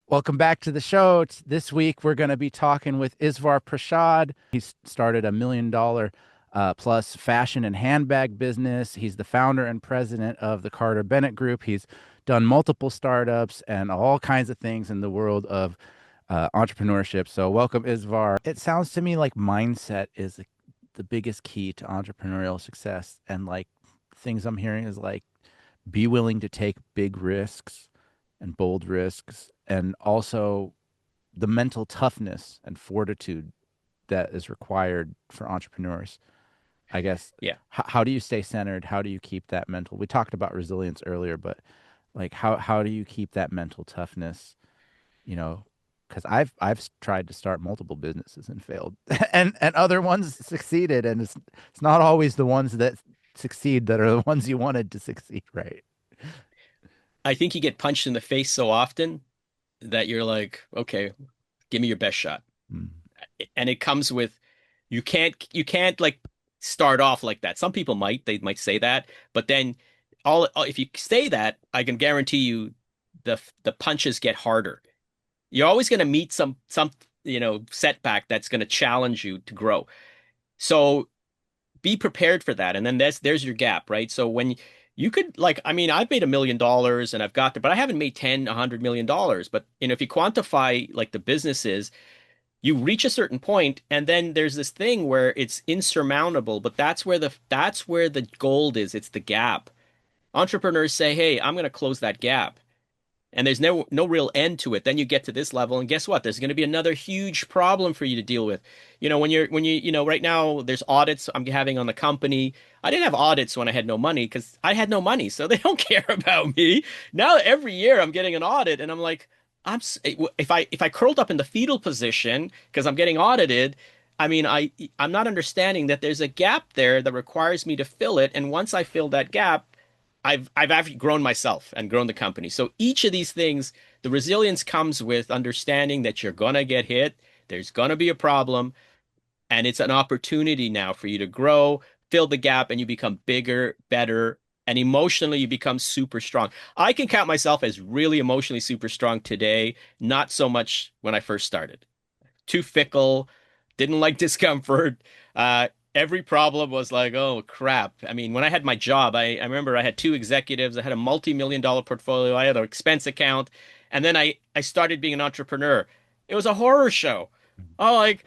Welcome back to the show. This week, we're going to be talking with Isvar Prashad. He's started $1 million plus fashion and handbag business. He's the founder and president of the Carter Bennett Group. He's done multiple startups and all kinds of things in the world of entrepreneurship. So, welcome, Isvar. It sounds to me like mindset is the biggest key to entrepreneurial success. And like things I'm hearing is like be willing to take big risks and bold risks, and also the mental toughness and fortitude that is required for entrepreneurs. I guess, Yeah. how do you stay centered? How do you keep that mental? We talked about resilience earlier, but like how do you keep that mental toughness? You know, because I've tried to start multiple businesses and failed, and other ones succeeded, and it's not always the ones that succeed that are the ones you wanted to succeed, right? I think you get punched in the face so often that you're like, okay, give me your best shot. Mm. And it comes with you can't like start off like that. Some people they might say that, but then all if you say that, I can guarantee you the punches get harder. You're always going to meet some setback that's going to challenge you to grow. So be prepared for that. And then there's your gap, right? So when you could like, I mean, I've made $1 million and I've got there, but I haven't made 10, $100 million. But if you quantify like the businesses, you reach a certain point, and then there's this thing where it's insurmountable, but that's where the gold is. It's the gap. Entrepreneurs say, hey, I'm gonna close that gap and there's no real end to it. Then you get to this level, and guess what? There's going to be another huge problem for you to deal with. When you right now there's audits I'm having on the company. I didn't have audits when I had no money because I had no money, so they don't care about me. Now every year I'm getting an audit, and I'm like, if I curled up in the fetal position because I'm getting audited. I mean, I'm not understanding that there's a gap there that requires me to fill it, and once I fill that gap, I've actually grown myself and grown the company. So each of these things, the resilience comes with understanding that you're gonna get hit, there's gonna be a problem, and it's an opportunity now for you to grow, fill the gap, and you become bigger, better, and emotionally you become super strong. I can count myself as really emotionally super strong today, not so much when I first started. Too fickle, didn't like discomfort. Every problem was like, oh crap. I mean, when I had my job, I remember I had two executives, I had a multi-million-dollar portfolio, I had an expense account, and then I started being an entrepreneur. It was a horror show. Oh, like,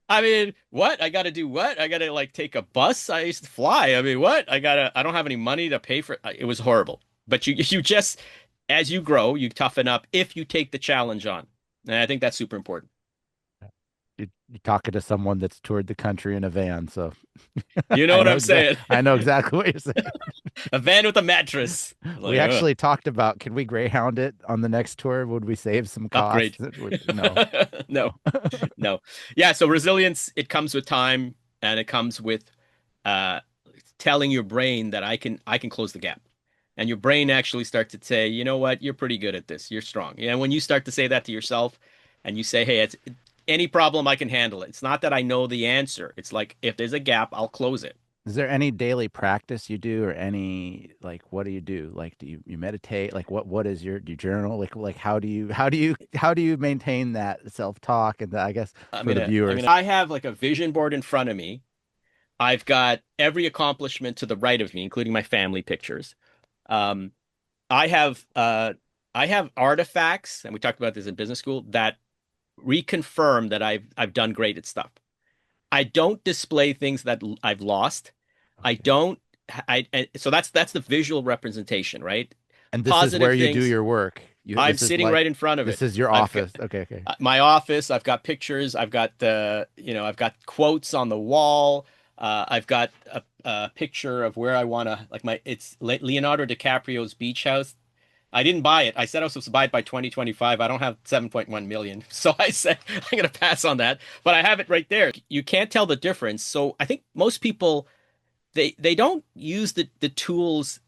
I mean, what? I gotta do what? I gotta like take a bus. I used to fly. I mean, what? I don't have any money to pay for it. It was horrible. But you just, as you grow, you toughen up if you take the challenge on. And I think that's super important. You're talking to someone that's toured the country in a van, so You know I what know I'm saying? I know exactly what you're saying. A van with a mattress. We Like, actually talked about, can we Greyhound it on the next tour? Would we save some upgrade. costs? No, No, no. no. Yeah, so resilience, it comes with time, and it comes with uh telling your brain that I can close the gap. And your brain actually starts to say, you know what, you're pretty good at this. You're strong. Yeah, when you start to say that to yourself and you say, hey, it's any problem I can handle it. It's not that I know the answer. It's like if there's a gap, I'll close it. Is there any daily practice you do, or any, like, what do you do? Like, do you meditate? Like, what is do you journal? Like how do you maintain that self-talk? And I guess for the viewers, I have like a vision board in front of me. I've got every accomplishment to the right of me, including my family pictures. Um, I have I have artifacts, and we talked about this in business school, that reconfirm that I've done great at stuff. I don't display things that I've lost. I okay. don't so that's the visual representation, right? And this is where Positive you do things. your work. I'm This is sitting like, right in front of this it. is your I've got office. Okay, okay. my office. I've got pictures. I've got I've got quotes on the wall. I've got a picture of where I want to like it's Leonardo DiCaprio's beach house. I didn't buy it. I said I was supposed to buy it by 2025. I don't have 7.1 million. So I said I'm going to pass on that, but I have it right there. You can't tell the difference. So I think most people they don't use the tools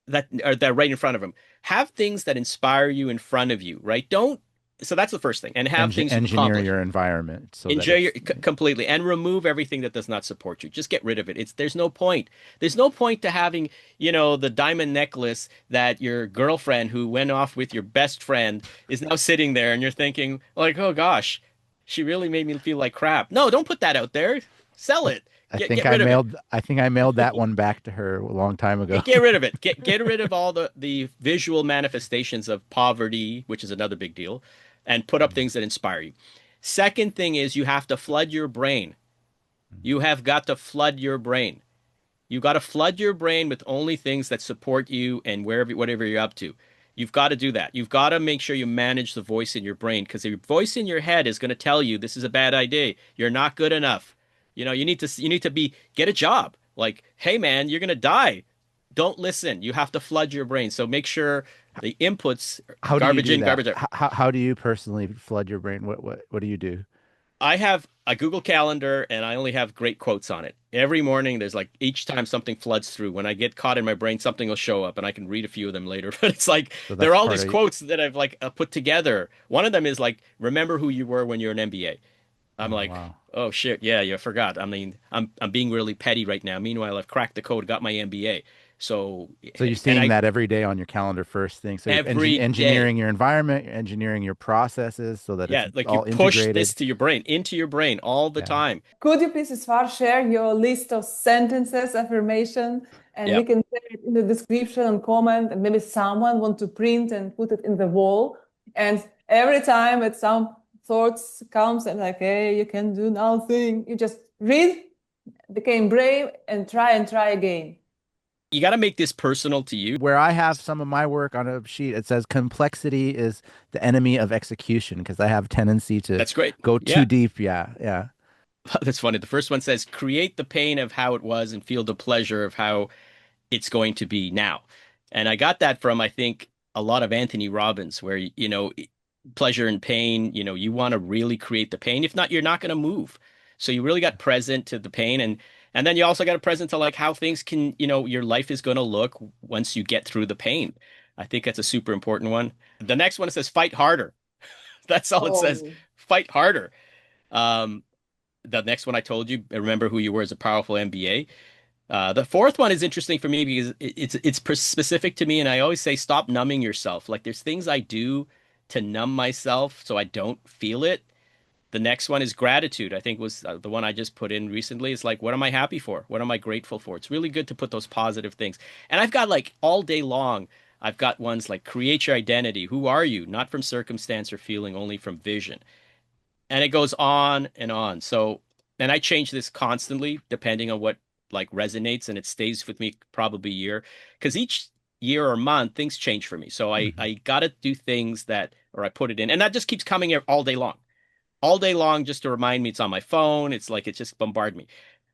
that are right in front of them. Have things that inspire you in front of you, right? Don't. So that's the first thing, and have things you Engineer accomplish. your environment so that Enjoy your it's completely and remove everything that does not support you. Just get rid of it. There's no point. There's no point to having, the diamond necklace that your girlfriend who went off with your best friend is now sitting there and you're thinking like, "Oh gosh, she really made me feel like crap." No, don't put that out there. Sell I, it. Get rid of it. I think I mailed that one back to her a long time ago. Get rid of it. Get rid of all the visual manifestations of poverty, which is another big deal, and put up things that inspire you. Second thing is you have to flood your brain. You have got to flood your brain. You got to flood your brain with only things that support you and wherever whatever you're up to. You've got to do that. You've got to make sure you manage the voice in your brain because the voice in your head is going to tell you this is a bad idea. You're not good enough. You need to be get a job. Like, hey man, you're going to die. Don't listen. You have to flood your brain. So make sure the inputs How do you garbage do in, that? garbage out. How do you personally flood your brain? What do you do? I have a Google Calendar and I only have great quotes on it. Every morning, there's like each time something floods through, when I get caught in my brain, something will show up and I can read a few of them later. But it's like So there are that's all part these of quotes that I've like put together. One of them is like, remember who you were when you're an MBA. I'm Oh like, wow. oh shit, yeah, you forgot. I mean, I'm being really petty right now. Meanwhile, I've cracked the code, got my MBA. So, So you're and seeing I that every day on your calendar first thing. So you're every day. engineering your environment, you're engineering your processes so that it's Yeah, like you all push this integrated. to your brain, into your brain all the Yeah. time. Could you please, Isvar, share your list of sentences, affirmation, and Yeah. we can share it in the description and comment, and maybe someone want to print and put it in the wall. And every time that some thoughts comes and like, hey, you can do nothing, you just read, became brave, and try again. You got to make this personal to you. Where I have some of my work on a sheet, it says complexity is the enemy of execution because I have tendency to That's great. go too Yeah. deep. Yeah. Yeah. That's funny. The first one says, create the pain of how it was and feel the pleasure of how it's going to be now. And I got that from, I think, a lot of Anthony Robbins, where, pleasure and pain, you want to really create the pain. If not, you're not going to move. So you really got present to the pain. And then you also got a present to like how things can, your life is going to look once you get through the pain. I think that's a super important one. The next one, it says, fight harder. That's all it says. Oh, Fight harder. Um, the next one I told you, remember who you were as a powerful MBA. The fourth one is interesting for me because it's specific to me, and I always say stop numbing yourself. Like there's things I do to numb myself so I don't feel it. The next one is gratitude. I think was the one I just put in recently. It's like, what am I happy for? What am I grateful for? It's really good to put those positive things. And I've got like all day long, I've got ones like create your identity. Who are you? Not from circumstance or feeling, only from vision. And it goes on and on. So, and I change this constantly depending on what like resonates, and it stays with me probably a year because each year or month things change for me. So I Mhm. I gotta do things that, or I put it in, and that just keeps coming all day long just to remind me it's on my phone. It's like it just bombard me.